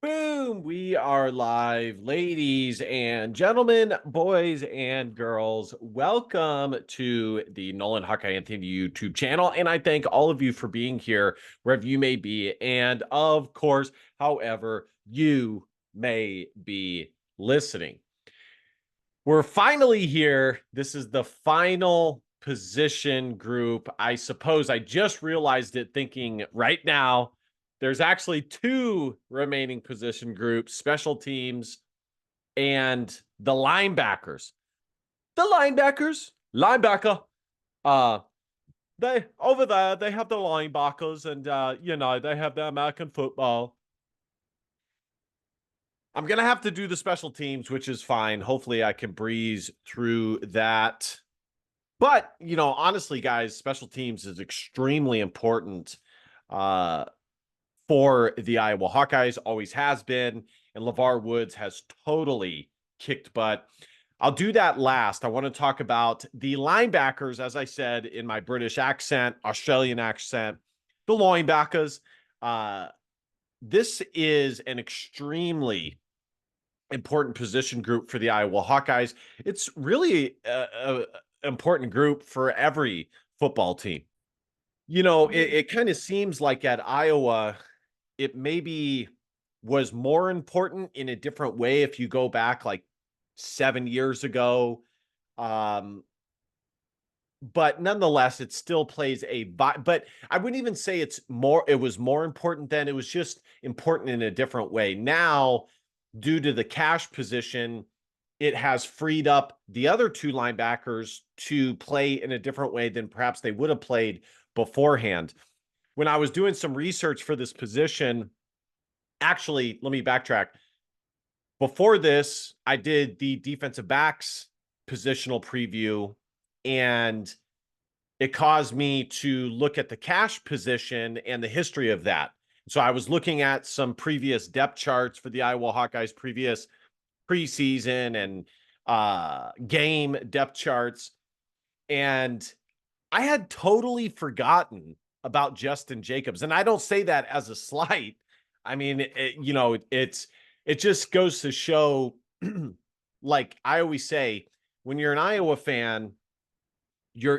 Boom! We are live, ladies and gentlemen, boys and girls. Welcome to the Nolan Hawkeye Anthony YouTube channel. And I thank all of you for being here, wherever you may be. And of course, however you may be listening. We're finally here. This is the final position group. I suppose I just realized it thinking right now. There's actually two remaining position groups, special teams and the linebackers. The linebacker. Uh, they over there, they have the linebackers and they have the American football. I'm gonna have to do the special teams, which is fine. Hopefully I can breeze through that. But, honestly, guys, special teams is extremely important for the Iowa Hawkeyes, always has been, and LeVar Woods has totally kicked butt. I'll do that last. I want to talk about the linebackers, as I said in my British accent, Australian accent, the linebackers. This is an extremely important position group for the Iowa Hawkeyes. It's really an important group for every football team. It kind of seems like at Iowa, it maybe was more important in a different way if you go back like 7 years ago. But nonetheless, it still plays but I wouldn't even say it was more important then. It was just important in a different way. Now, due to the cash position, it has freed up the other two linebackers to play in a different way than perhaps they would have played beforehand. When I was doing some research for this position, actually, let me backtrack. Before this, I did the defensive backs positional preview, and it caused me to look at the cash position and the history of that. So I was looking at some previous depth charts for the Iowa Hawkeyes, previous preseason and game depth charts. And I had totally forgotten about Justin Jacobs. And I don't say that as a slight. I mean, it just goes to show, like I always say, when you're an Iowa fan, you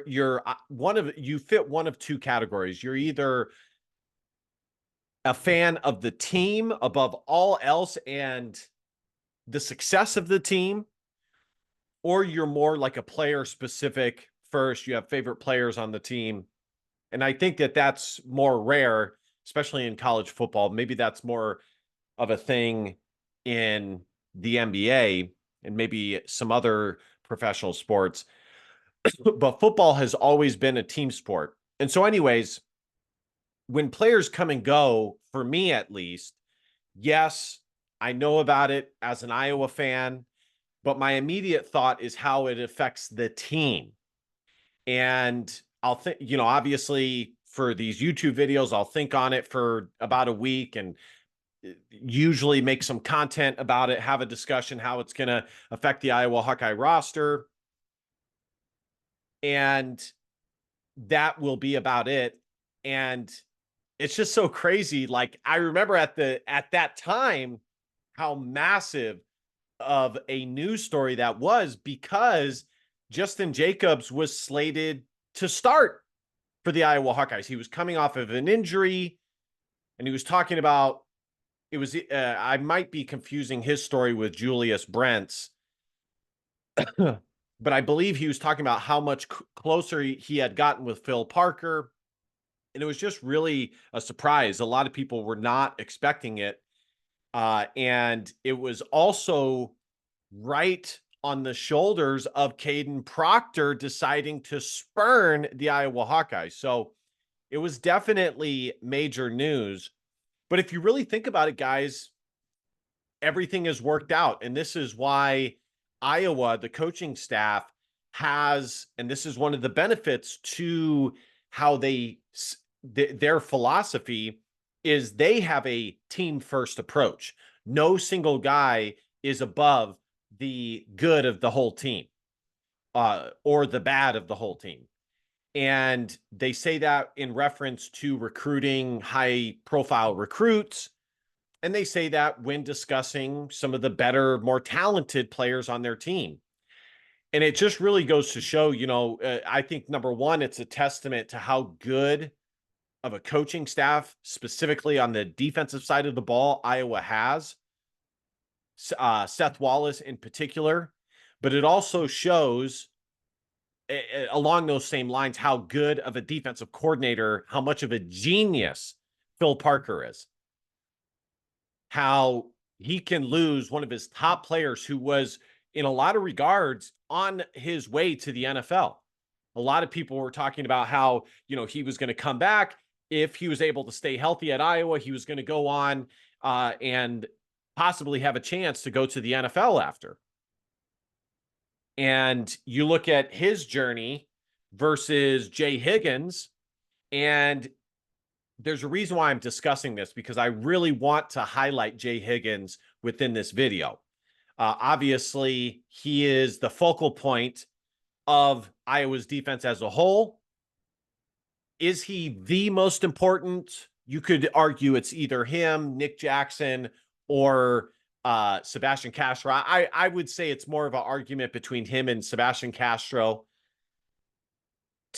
fit one of two categories. You're either a fan of the team above all else and the success of the team, or you're more like a player specific first. You have favorite players on the team. And I think that that's more rare, especially in college football. Maybe that's more of a thing in the NBA and maybe some other professional sports. But football has always been a team sport. And so anyways, when players come and go, for me at least, yes, I know about it as an Iowa fan, but my immediate thought is how it affects the team. And I'll think, obviously for these YouTube videos, I'll think on it for about a week and usually make some content about it, have a discussion, how it's going to affect the Iowa Hawkeye roster. And that will be about it. And it's just so crazy. Like I remember at that time, how massive of a news story that was, because Justin Jacobs was slated to start for the Iowa Hawkeyes. He was coming off of an injury, and he was talking about I might be confusing his story with Julius Brent's, but I believe he was talking about how much closer he had gotten with Phil Parker. And it was just really a surprise. A lot of people were not expecting it. And it was also right on the shoulders of Caden Proctor deciding to spurn the Iowa Hawkeyes. So it was definitely major news. But if you really think about it, guys, everything has worked out. And this is why Iowa, the coaching staff, has, and this is one of the benefits to how their philosophy is, they have a team first approach. No single guy is above the good of the whole team or the bad of the whole team. And they say that in reference to recruiting high profile recruits. And they say that when discussing some of the better, more talented players on their team. And it just really goes to show, I think number one, it's a testament to how good of a coaching staff, specifically on the defensive side of the ball, Iowa has, Seth Wallace in particular. But it also shows, along those same lines, how good of a defensive coordinator, how much of a genius Phil Parker is. How he can lose one of his top players who was, in a lot of regards, on his way to the NFL. A lot of people were talking about how, he was going to come back. If he was able to stay healthy at Iowa, he was going to go on and possibly have a chance to go to the NFL after. And you look at his journey versus Jay Higgins, and there's a reason why I'm discussing this, because I really want to highlight Jay Higgins within this video. Obviously, he is the focal point of Iowa's defense as a whole. Is he the most important? You could argue it's either him, Nick Jackson, or Sebastian Castro. I would say it's more of an argument between him and Sebastian Castro.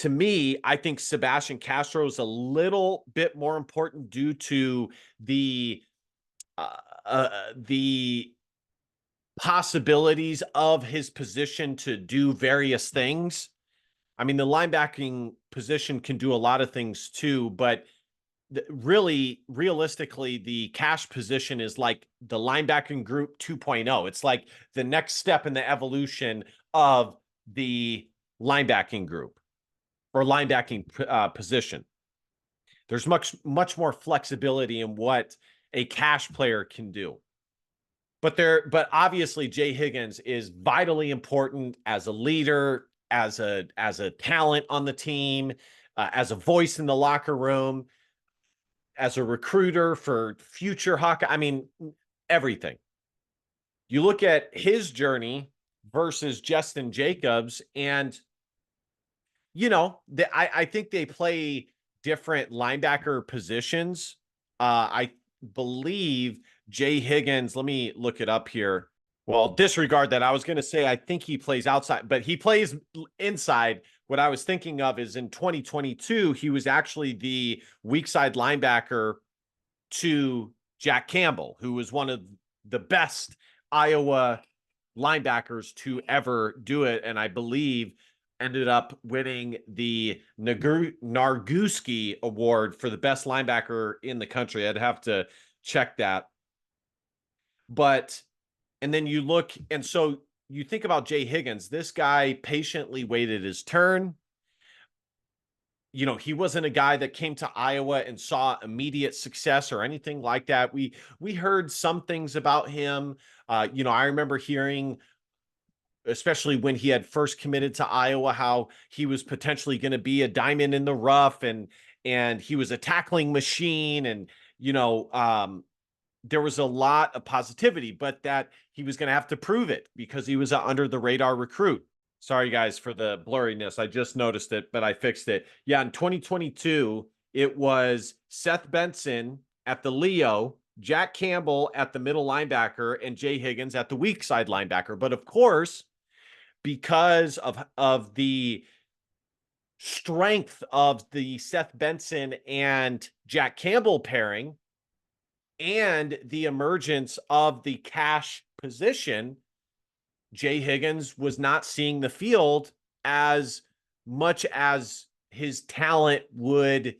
To me, I think Sebastian Castro is a little bit more important due to the possibilities of his position to do various things. I mean, the linebacking position can do a lot of things too, but really, realistically, the cash position is like the linebacking group 2.0. It's like the next step in the evolution of the linebacking group or linebacking position. There's much more flexibility in what a cash player can do. But obviously Jay Higgins is vitally important as a leader, as a talent on the team, as a voice in the locker room, as a recruiter for future Hawkeye. I mean, everything. You look at his journey versus Justin Jacobs, and I think they play different linebacker positions. I believe Jay Higgins, let me look it up here. Well, disregard that. I was going to say I think he plays outside, but he plays inside. What I was thinking of is in 2022, he was actually the weak side linebacker to Jack Campbell, who was one of the best Iowa linebackers to ever do it. And I believe ended up winning the Narguski Award for the best linebacker in the country. I'd have to check that. And then you look, and so you think about Jay Higgins. This guy patiently waited his turn. He wasn't a guy that came to Iowa and saw immediate success or anything like that. We heard some things about him. I remember hearing, especially when he had first committed to Iowa, how he was potentially going to be a diamond in the rough, and he was a tackling machine, and there was a lot of positivity, but that he was going to have to prove it because he was an under the radar recruit. Sorry guys for the blurriness. I just noticed it, but I fixed it. Yeah, in 2022, it was Seth Benson at the Leo, Jack Campbell at the middle linebacker, and Jay Higgins at the weak side linebacker. But of course, because of the strength of the Seth Benson and Jack Campbell pairing and the emergence of the cash position, Jay Higgins was not seeing the field as much as his talent would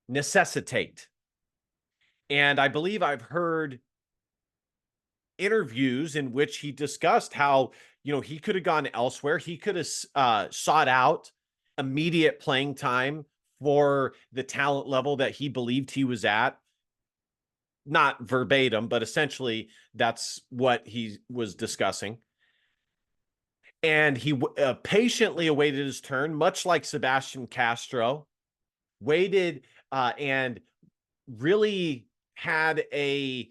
necessitate. And I believe I've heard interviews in which he discussed how, he could have gone elsewhere. He could have sought out immediate playing time for the talent level that he believed he was at. Not verbatim, but essentially that's what he was discussing. And he patiently awaited his turn, much like Sebastian Castro, waited and really had a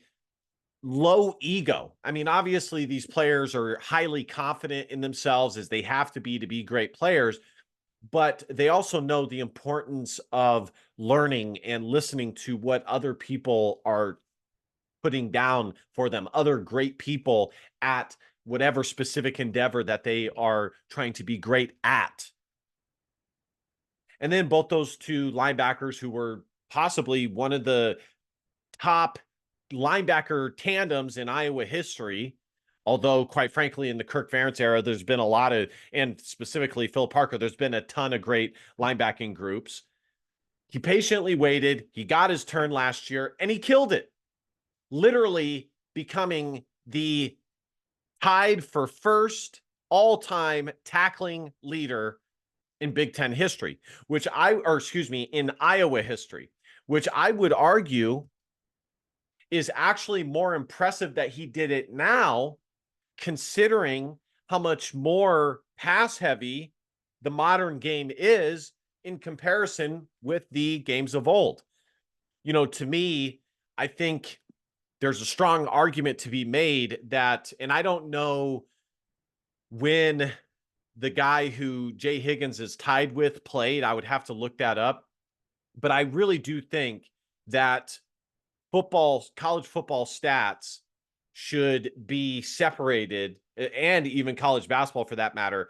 low ego. I mean, obviously these players are highly confident in themselves, as they have to be great players, but they also know the importance of learning and listening to what other people are putting down for them, other great people at whatever specific endeavor that they are trying to be great at. And then both those two linebackers who were possibly one of the top linebacker tandems in Iowa history, although quite frankly, in the Kirk Ferentz era, there's been a lot of, and specifically Phil Parker, there's been a ton of great linebacking groups. He patiently waited. He got his turn last year and he killed it, literally becoming the tied for first all-time tackling leader in Big Ten history, in Iowa history, which I would argue is actually more impressive that he did it now, considering how much more pass heavy the modern game is in comparison with the games of old. To me, I think there's a strong argument to be made that, and I don't know when the guy who Jay Higgins is tied with played. I would have to look that up. But I really do think that college football stats should be separated, and even college basketball for that matter,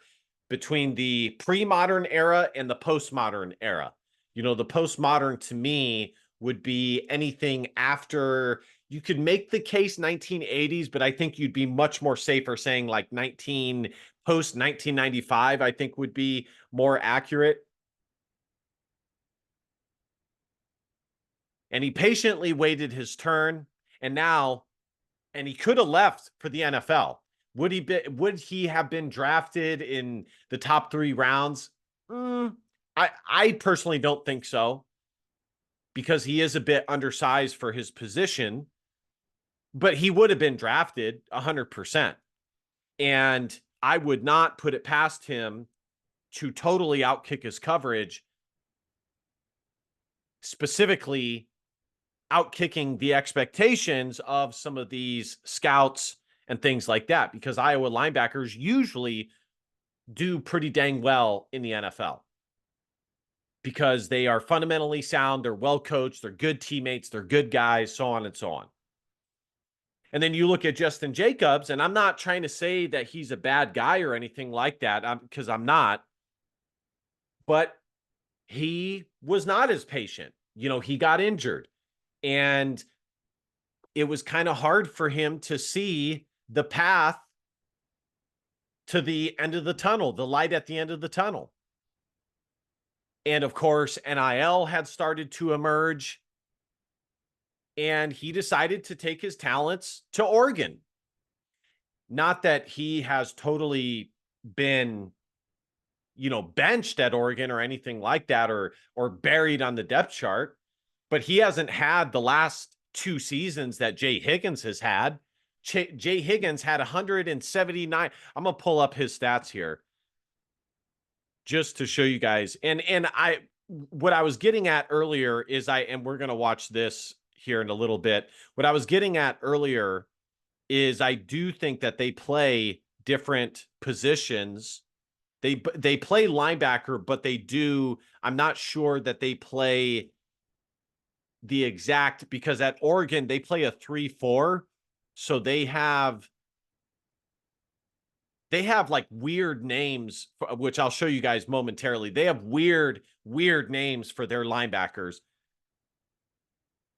between the pre-modern era and the postmodern era. The postmodern to me would be anything after, you could make the case 1980s, but I think you'd be much more safer saying like post 1995, I think would be more accurate. And he patiently waited his turn, and he could have left for the NFL. Would he have been drafted in the top 3 rounds? I personally don't think so, because he is a bit undersized for his position, but he would have been drafted 100%. And I would not put it past him to totally outkick his coverage, specifically outkicking the expectations of some of these scouts and things like that, because Iowa linebackers usually do pretty dang well in the NFL because they are fundamentally sound, they're well coached, they're good teammates, they're good guys, so on and so on. And then you look at Justin Jacobs, and I'm not trying to say that he's a bad guy or anything like that, because I'm not, but he was not as patient. He got injured, and it was kind of hard for him to see the path to the end of the tunnel, the light at the end of the tunnel. And of course, NIL had started to emerge, and he decided to take his talents to Oregon. Not that he has totally been, benched at Oregon or anything like that, or buried on the depth chart, but he hasn't had the last 2 seasons that Jay Higgins has had. Jay Higgins had 179. I'm going to pull up his stats here just to show you guys. And what I was getting at earlier is and we're going to watch this here in a little bit. What I was getting at earlier is I do think that they play different positions. They play linebacker, but I'm not sure that they play the exact, because at Oregon, they play a 3-4. So they have like weird names, which I'll show you guys momentarily. They have weird names for their linebackers.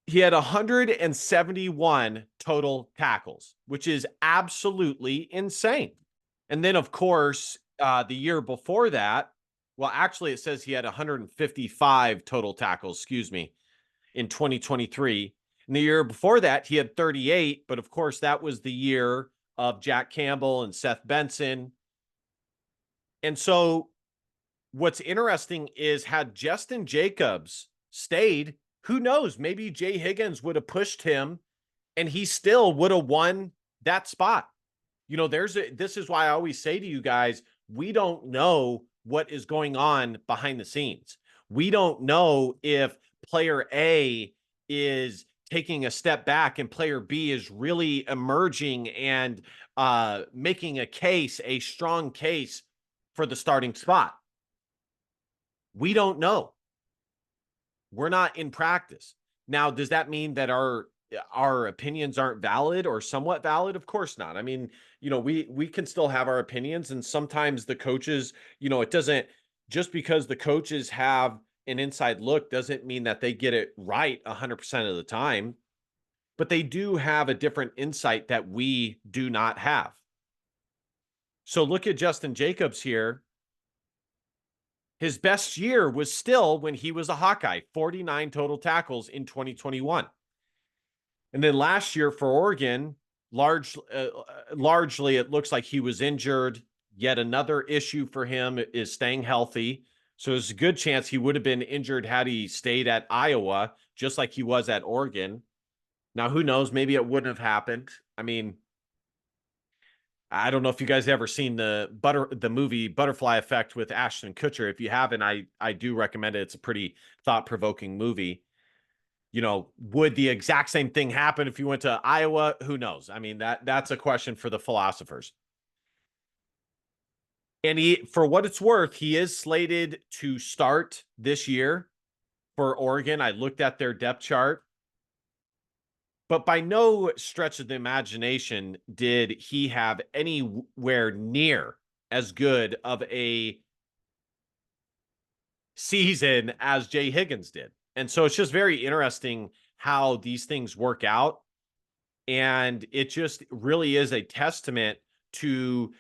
He had 171 total tackles, which is absolutely insane. And then, of course, the year before that, well, actually, it says he had 155 total tackles, in 2023. And the year before that, he had 38. But of course, that was the year of Jack Campbell and Seth Benson. And so what's interesting is, had Justin Jacobs stayed, who knows, maybe Jay Higgins would have pushed him and he still would have won that spot. This is why I always say to you guys, we don't know what is going on behind the scenes. We don't know if player A is taking a step back and player B is really emerging and making a strong case for the starting spot. We don't know. We're not in practice. Now, does that mean that our our opinions aren't valid or somewhat valid? Of course not. I mean, we can still have our opinions, and sometimes the coaches, it doesn't, just because the coaches have an inside look doesn't mean that they get it right 100% of the time, but they do have a different insight that we do not have. So look at Justin Jacobs here. His best year was still when he was a Hawkeye, 49 total tackles in 2021. And then last year for Oregon, largely it looks like he was injured. Yet another issue for him is staying healthy. So there's a good chance he would have been injured had he stayed at Iowa, just like he was at Oregon. Now, who knows? Maybe it wouldn't have happened. I mean, I don't know if you guys ever seen the movie Butterfly Effect with Ashton Kutcher. If you haven't, I do recommend it. It's a pretty thought-provoking movie. Would the exact same thing happen if you went to Iowa? Who knows? I mean, that's a question for the philosophers. And for what it's worth, he is slated to start this year for Oregon. I looked at their depth chart, but by no stretch of the imagination did he have anywhere near as good of a season as Jay Higgins did. And so it's just very interesting how these things work out. And it just really is a testament to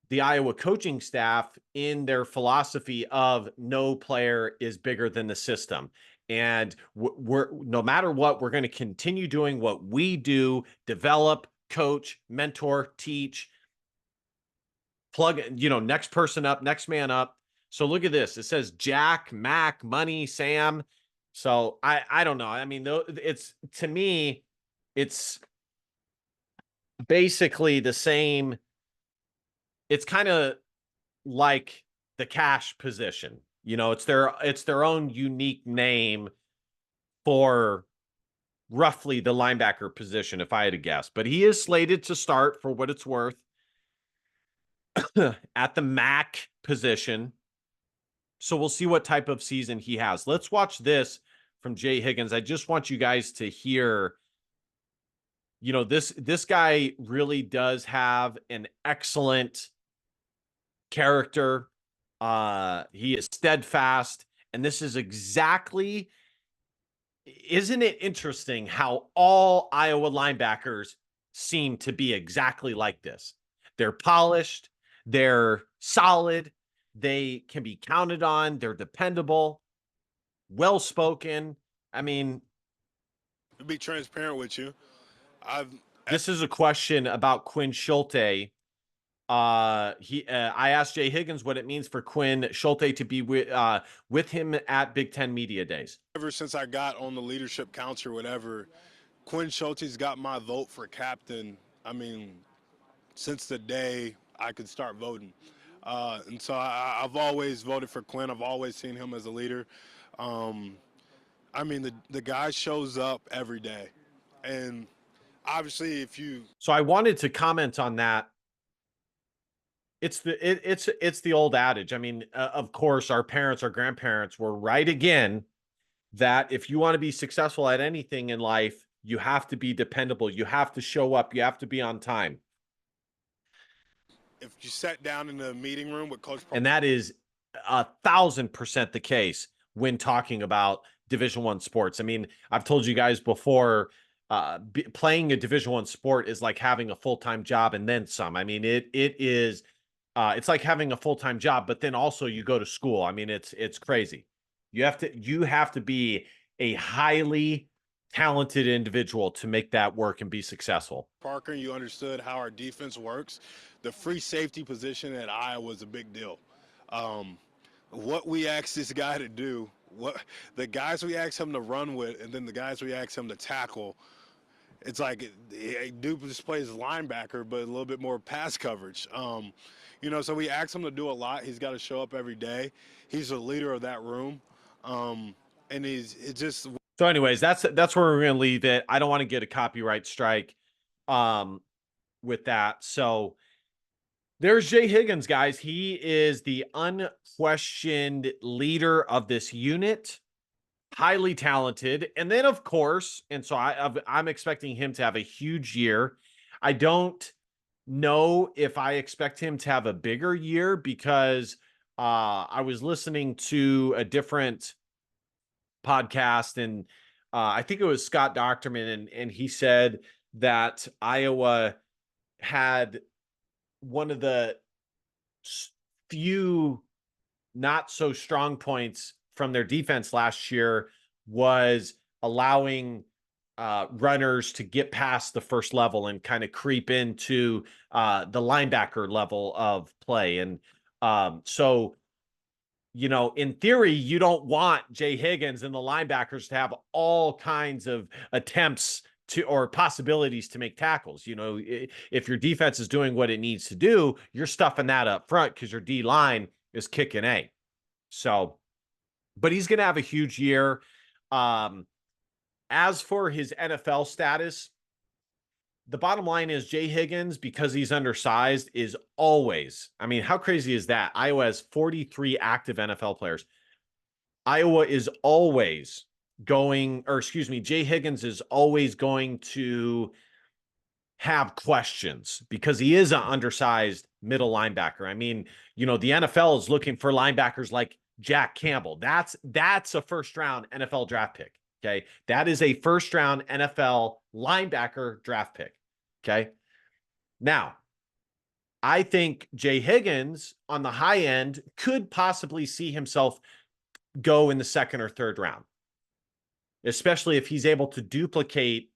the Iowa coaching staff in their philosophy of no player is bigger than the system. And we're no matter what, we're going to continue doing what we do: develop, coach, mentor, teach, plug, next person up, next man up. So look at this. It says Jack, Mac, Money, Sam. So I don't know. I mean, to me, it's basically the same. It's kind of like the cash position. It's their own unique name for roughly the linebacker position, if I had to guess. But he is slated to start, for what it's worth, at the Mac position. So we'll see what type of season he has. Let's watch this from Jay Higgins. I just want you guys to hear, this guy really does have an excellent character. He is steadfast. And this is exactly, isn't it interesting how all Iowa linebackers seem to be exactly like this? They're polished, they're solid, they can be counted on, they're dependable, well-spoken. I mean, To be transparent with you, this is a question about Quinn Schulte. I asked Jay Higgins what it means for Quinn Schulte to be with him at Big Ten Media Days. ever since I got on the leadership council or whatever, Quinn Schulte's got my vote for captain. I mean, since the day I could start voting. And so I've always voted for Quinn. I've always seen him as a leader. I mean, the guy shows up every day. And obviously, if you... So I wanted to comment on that. It's the old adage. I mean, of course, our parents, our grandparents were right again that if you want to be successful at anything in life, you have to be dependable. You have to show up. You have to be on time. If you sat down in the meeting room with Coach... And that is 1,000% the case when talking about Division I sports. I mean, I've told you guys before, playing a Division I sport is like having a full-time job and then some. I mean, it is, it's like having a full-time job, but then also you go to school. I mean, it's crazy. You have to be a highly talented individual to make that work and be successful. Parker, you understood how our defense works. The free safety position at Iowa is a big deal. What we asked this guy to do, the guys we asked him to run with, and then the guys we asked him to tackle, it's like dude just plays linebacker, but a little bit more pass coverage. So we asked him to do a lot. He's got to show up every day. He's the leader of that room, and it's just... So anyways, that's where we're going to leave it. I don't want to get a copyright strike with that. So there's Jay Higgins, guys. He is the unquestioned leader of this unit. highly talented. And then, of course, and so I'm expecting him to have a huge year. I don't know if I expect him to have a bigger year because I was listening to a different podcast, and I think it was Scott Docterman, and he said that Iowa had one of the few not so strong points from their defense last year was allowing runners to get past the first level and kind of creep into the linebacker level of play. And so, in theory, you don't want Jay Higgins and the linebackers to have all kinds of attempts to or possibilities to make tackles. If your defense is doing what it needs to do, you're stuffing that up front because your D line is kicking A. So, but he's going to have a huge year. As for his NFL status, the bottom line is Jay Higgins, because he's undersized, is always, I mean, how crazy is that? Iowa has 43 active NFL players. Iowa is always Jay Higgins is always going to have questions because he is an undersized middle linebacker. I mean, the NFL is looking for linebackers like Jack Campbell. That's a first round NFL draft pick. Okay. That is a first round NFL linebacker draft pick. Okay. Now, I think Jay Higgins on the high end could possibly see himself go in the second or third round, especially if he's able to duplicate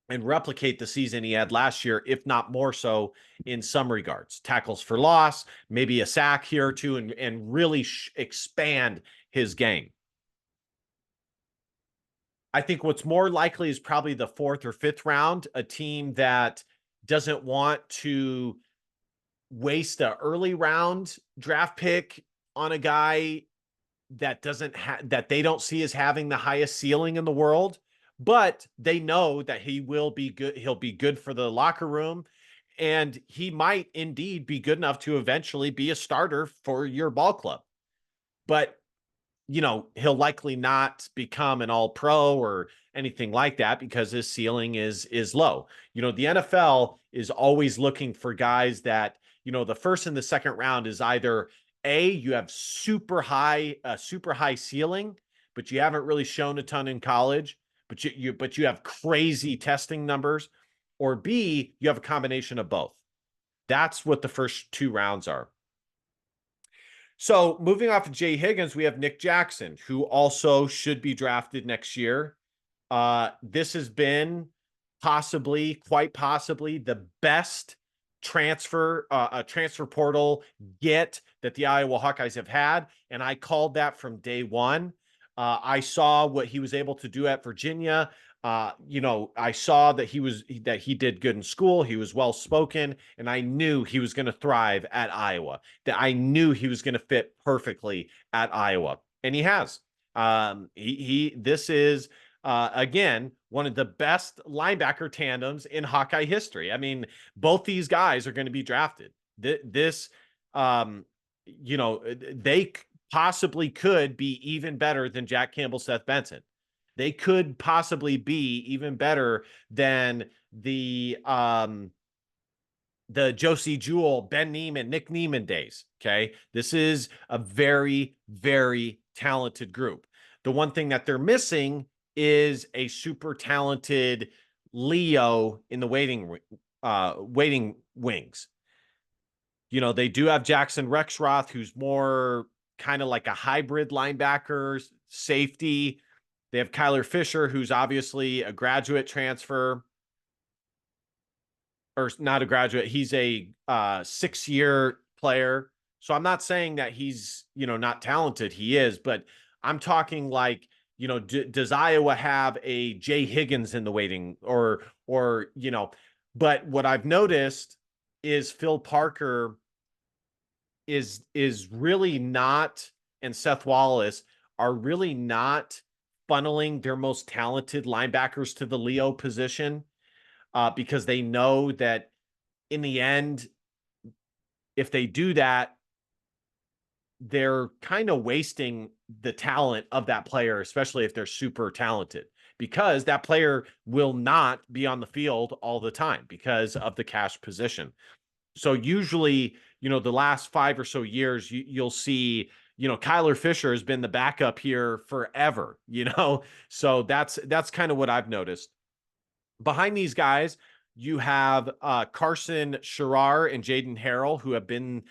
and replicate the season he had last year, if not more so in some regards. Tackles for loss, maybe a sack here or two, and really expand his game. I think what's more likely is probably the fourth or fifth round, a team that doesn't want to waste an early round draft pick on a guy that that they don't see as having the highest ceiling in the world, but they know that he will be good. He'll be good for the locker room, and he might indeed be good enough to eventually be a starter for your ball club. But he'll likely not become an all pro or anything like that because his ceiling is low. The NFL is always looking for guys that, the first and the second round is either you have super high ceiling, but you haven't really shown a ton in college, but you have crazy testing numbers, or B, you have a combination of both. That's what the first two rounds are. So moving off of Jay Higgins, we have Nick Jackson, who also should be drafted next year. This has been quite possibly the best transfer portal get that the Iowa Hawkeyes have had. And I called that from day one. I saw what he was able to do at Virginia. I saw that he did good in school. He was well spoken, and I knew he was going to thrive at Iowa. That I knew he was going to fit perfectly at Iowa, and he has. This is again one of the best linebacker tandems in Hawkeye history. I mean, both these guys are going to be drafted. They possibly could be even better than Jack Campbell, Seth Benson. They could possibly be even better than the Josie Jewell, Ben Neiman, Nick Neiman days. Okay. This is a very, very talented group. The one thing that they're missing is a super talented Leo in the waiting wings. They do have Jackson Rexroth, who's more kind of like a hybrid linebacker, safety. They have Kyler Fisher, who's obviously a graduate transfer, or not a graduate. He's a 6-year player. So I'm not saying that he's, not talented. He is, but I'm talking like, does Iowa have a Jay Higgins in the waiting but what I've noticed is Phil Parker is really not, and Seth Wallace are really not funneling their most talented linebackers to the Leo position because they know that in the end, if they do that, they're kind of wasting the talent of that player, especially if they're super talented, because that player will not be on the field all the time because of the cash position. So usually, the last 5 or so years, you'll see, Kyler Fisher has been the backup here forever. So that's kind of what I've noticed. Behind these guys, you have Carson Scherer and Jaden Harrell, who have been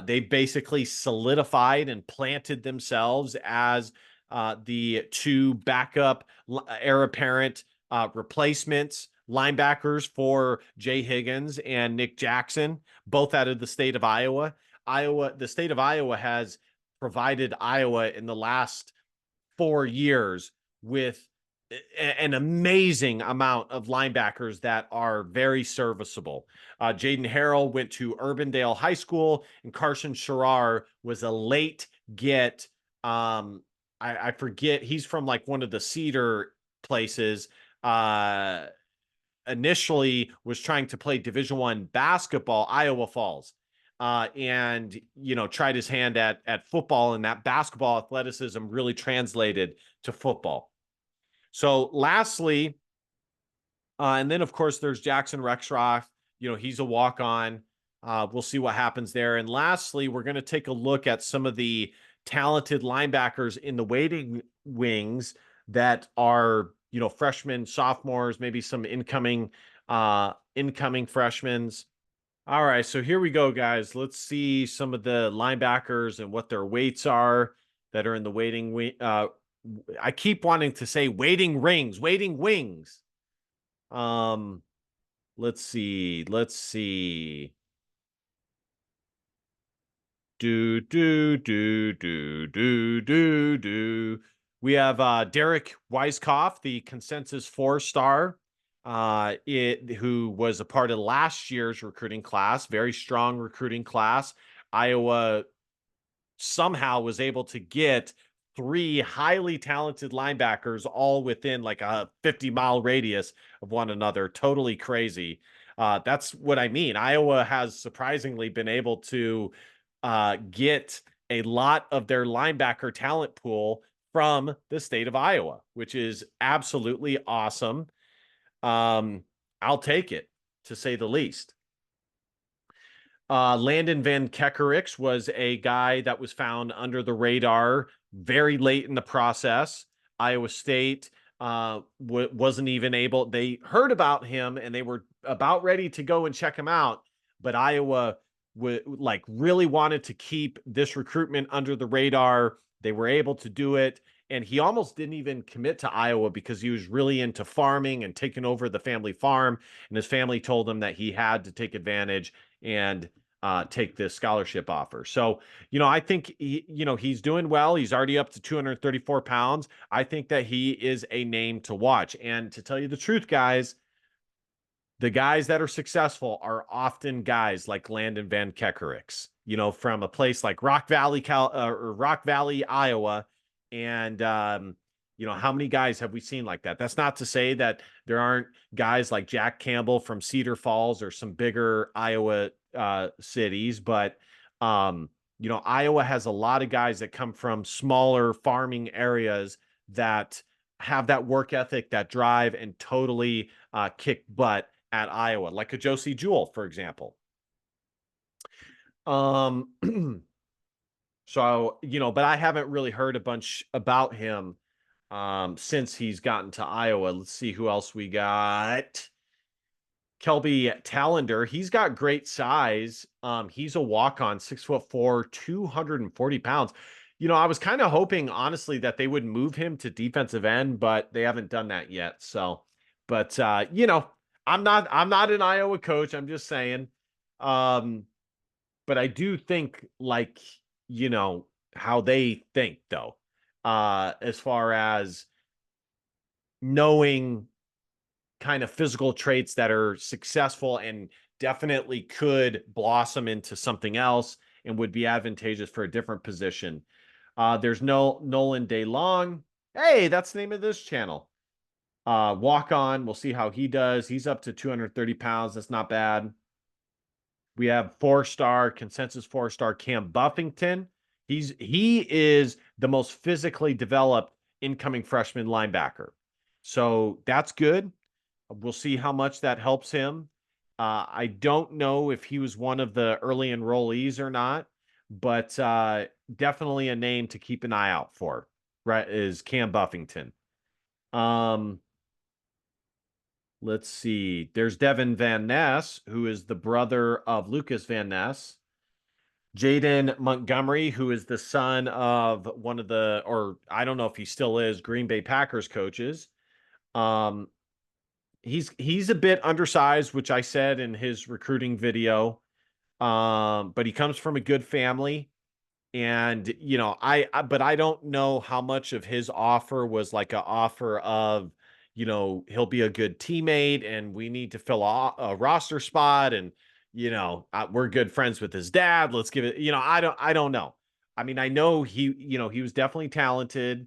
they've basically solidified and planted themselves as the two backup heir apparent replacements linebackers for Jay Higgins and Nick Jackson, both out of the state of Iowa. The state of Iowa has provided Iowa in the last 4 years with an amazing amount of linebackers that are very serviceable. Jaden Harrell went to Urbandale High School, and Carson Scherer was a late get. I forget, he's from like one of the Cedar places. Initially was trying to play Division I basketball, Iowa Falls. And tried his hand at football, and that basketball athleticism really translated to football. So lastly, and then of course there's Jackson Rexroth. He's a walk-on. We'll see what happens there. And lastly, we're going to take a look at some of the talented linebackers in the waiting wings that are, freshmen, sophomores, maybe some incoming freshmen. All right, so here we go, guys. Let's see some of the linebackers and what their weights are that are in the waiting wing. I keep wanting to say waiting wings. Let's see. Do. We have Derek Weiskopf, the consensus 4-star, who was a part of last year's recruiting class, very strong recruiting class. Iowa somehow was able to get 3 highly talented linebackers all within like a 50-mile radius of one another. Totally crazy. That's what I mean. Iowa has surprisingly been able to get a lot of their linebacker talent pool from the state of Iowa, which is absolutely awesome. I'll take it, to say the least. Landon Van Kekerix was a guy that was found under the radar very late in the process. Iowa State wasn't even able. They heard about him and they were about ready to go and check him out, but Iowa really wanted to keep this recruitment under the radar. They were able to do it, and he almost didn't even commit to Iowa because he was really into farming and taking over the family farm, and his family told him that he had to take advantage and take this scholarship offer. So, I think he's doing well. He's already up to 234 pounds. I think that he is a name to watch. And to tell you the truth, guys, the guys that are successful are often guys like Landon Van Kekerix, from a place like Rock Valley, Iowa. And, how many guys have we seen like that? That's not to say that there aren't guys like Jack Campbell from Cedar Falls or some bigger Iowa cities, but, Iowa has a lot of guys that come from smaller farming areas that have that work ethic, that drive, and totally kick butt at Iowa, like a Josie Jewell, for example. So, but I haven't really heard a bunch about him since he's gotten to Iowa. Let's see who else we got. Kelby Tallender, he's got great size. He's a walk-on, 6'4", 240 pounds. I was kind of hoping, honestly, that they would move him to defensive end, but they haven't done that yet. So, but I'm not an Iowa coach. I'm just saying. But I do think how they think though, as far as knowing kind of physical traits that are successful and definitely could blossom into something else and would be advantageous for a different position. There's no Nolan DeLong. Hey, that's the name of this channel. Walk on. We'll see how he does. He's up to 230 pounds. That's not bad. We have 4-star, consensus 4-star Cam Buffington. He is the most physically developed incoming freshman linebacker. So that's good. We'll see how much that helps him. I don't know if he was one of the early enrollees or not, but definitely a name to keep an eye out for, right? Is Cam Buffington. Um, let's see. There's Devin Van Ness, who is the brother of Lucas Van Ness. Jaden Montgomery, who is the son of one of the, or I don't know if he still is, Green Bay Packers coaches. Um, he's a bit undersized, which I said in his recruiting video. But he comes from a good family. And but I don't know how much of his offer was like an offer of, he'll be a good teammate and we need to fill a roster spot, and we're good friends with his dad. Let's give it. I don't know. I mean, I know he was definitely talented,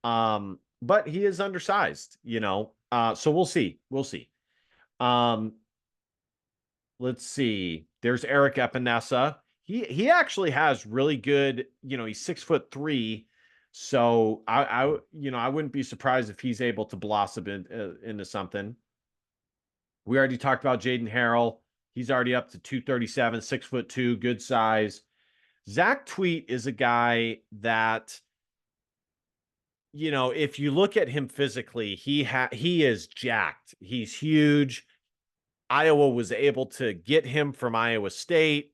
but he is undersized. So we'll see. We'll see. Um, let's see. There's Eric Epinesa. He actually has really good, he's 6'3", so I wouldn't be surprised if he's able to blossom into something. We already talked about Jaden Harrell. He's already up to 237, 6'2", good size. Zach Tweet is a guy that, if you look at him physically, he is jacked. He's huge. Iowa was able to get him from Iowa State.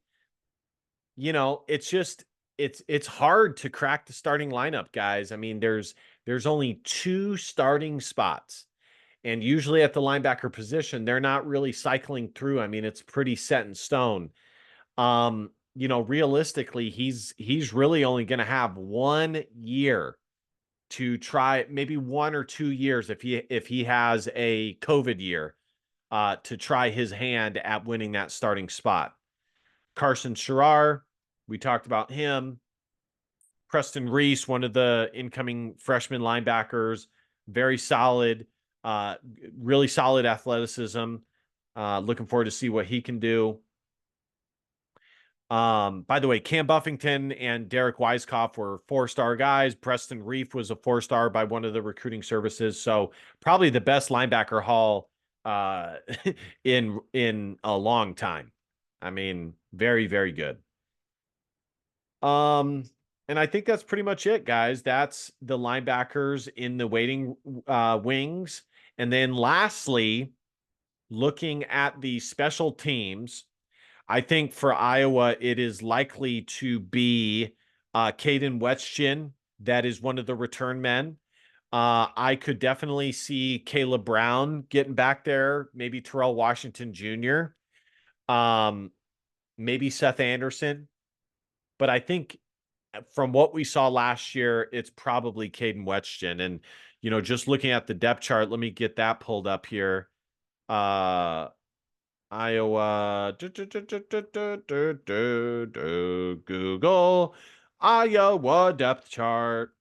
It's just it's hard to crack the starting lineup, guys. I mean, there's only two starting spots. And usually at the linebacker position, they're not really cycling through. I mean, it's pretty set in stone. Realistically, he's really only going to have 1 year to try, maybe 1 or 2 years if he has a COVID year, to try his hand at winning that starting spot. Carson Sherrar, we talked about him. Preston Reese, one of the incoming freshman linebackers, very solid, uh, really solid athleticism. Looking forward to see what he can do. By the way, Cam Buffington and Derek Weiskopf were 4-star guys. Preston Reef was a 4-star by one of the recruiting services. So probably the best linebacker haul in a long time. I mean, very, very good. Um, and I think that's pretty much it, guys. That's the linebackers in the waiting wings. And then lastly, looking at the special teams, I think for Iowa, it is likely to be Caden Wetschin. That is one of the return men. I could definitely see Caleb Brown getting back there, maybe Terrell Washington Jr., maybe Seth Anderson. But I think from what we saw last year, it's probably Caden Wetschin. And, just looking at the depth chart, let me get that pulled up here. Iowa, Google, Iowa depth chart.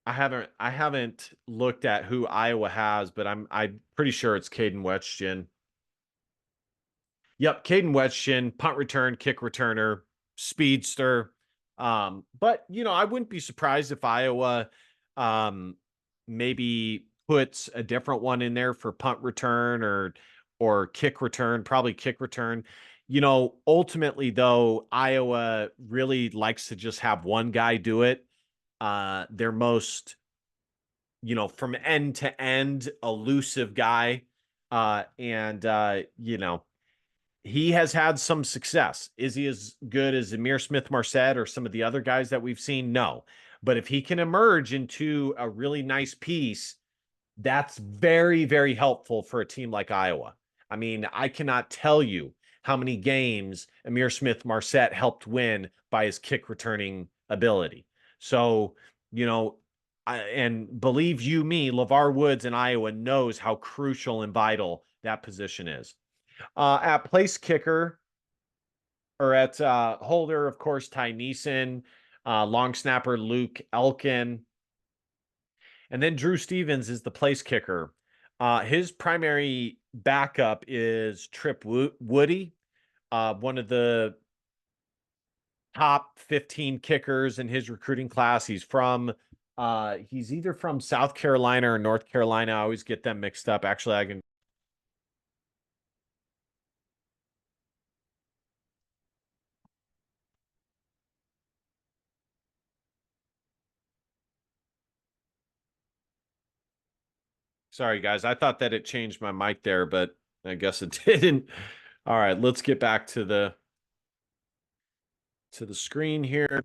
I haven't looked at who Iowa has, but I'm pretty sure it's Caden Wetschin. Yep, Caden Wetschin, punt return, kick returner, speedster. But I wouldn't be surprised if Iowa maybe puts a different one in there for punt return or kick return, probably kick return. Ultimately though, Iowa really likes to just have one guy do it. Their most, from end to end elusive guy. And he has had some success. Is he as good as Amir Smith-Marset or some of the other guys that we've seen? No. But if he can emerge into a really nice piece, that's very, very helpful for a team like Iowa. I mean, I cannot tell you how many games Amir Smith-Marset helped win by his kick returning ability. So, and believe you me, LeVar Woods in Iowa knows how crucial and vital that position is. At place kicker, or at holder, of course, Ty Neeson, long snapper Luke Elkin, and then Drew Stevens is the place kicker. His primary backup is Trip Woody. one of the top 15 kickers in his recruiting class. He's either from South Carolina or North Carolina. I always get them mixed up. Actually, I can. Sorry, guys. I thought that it changed my mic there, but I guess it didn't. All right, let's get back to the screen here.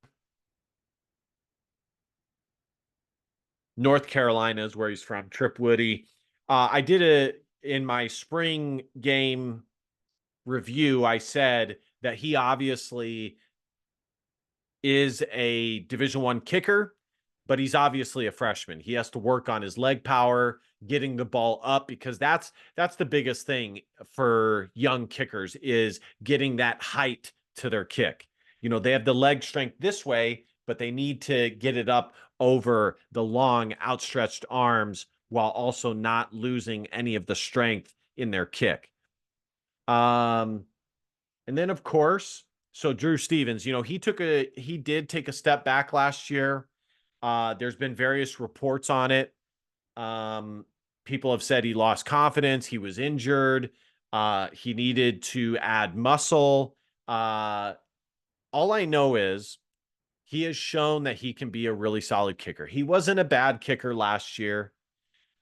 North Carolina is where he's from, Trip Woody. I did it in my spring game review. I said that he obviously is a Division I kicker, but he's obviously a freshman. He has to work on his leg power, getting the ball up, because that's the biggest thing for young kickers is getting that height to their kick. You know, they have the leg strength this way, but they need to get it up over the long outstretched arms while also not losing any of the strength in their kick. And then of course, so Drew Stevens, you know, he did take a step back last year. There's been various reports on it. People have said he lost confidence. He was injured. He needed to add muscle. All I know is he has shown that he can be a really solid kicker. He wasn't a bad kicker last year,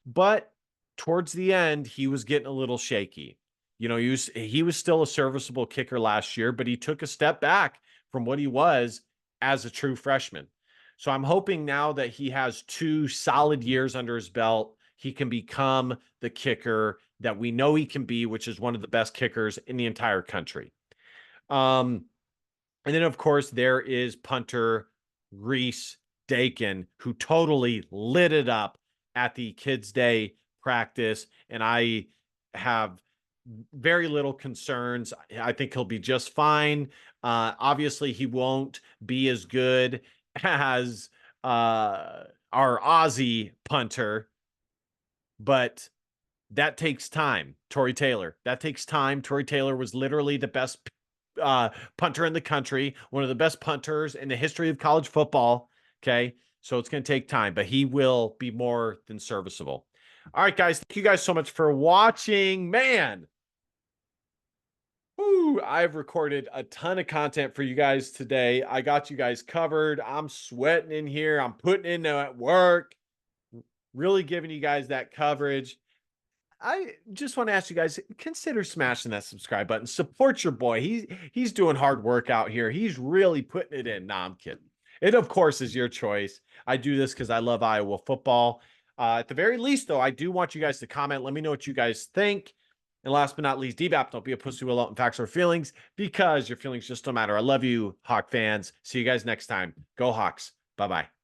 but towards the end, he was getting a little shaky. You know, he was still a serviceable kicker last year, but he took a step back from what he was as a true freshman. So I'm hoping now that he has 2 solid years under his belt, he can become the kicker that we know he can be, which is one of the best kickers in the entire country. And then, of course, there is punter Reese Dakin, who totally lit it up at the Kids Day practice. And I have very little concerns. I think he'll be just fine. Obviously, he won't be as good as our Aussie punter, but that takes time. Tory Taylor. That takes time. Tory Taylor was literally the best punter in the country, one of the best punters in the history of college football. Okay. So it's going to take time, but he will be more than serviceable. All right, guys. Thank you guys so much for watching. Man, I've recorded a ton of content for you guys today. I got you guys covered. I'm sweating in here. I'm putting in at work, really giving you guys that coverage. I just want to ask you guys, consider smashing that subscribe button. Support your boy. He's doing hard work out here. He's really putting it in. Nah, I'm kidding. It, of course, is your choice. I do this because I love Iowa football. At the very least, though, I do want you guys to comment. Let me know what you guys think. And last but not least, DBAP, don't be a pussy with facts or feelings, because your feelings just don't matter. I love you, Hawk fans. See you guys next time. Go Hawks. Bye-bye.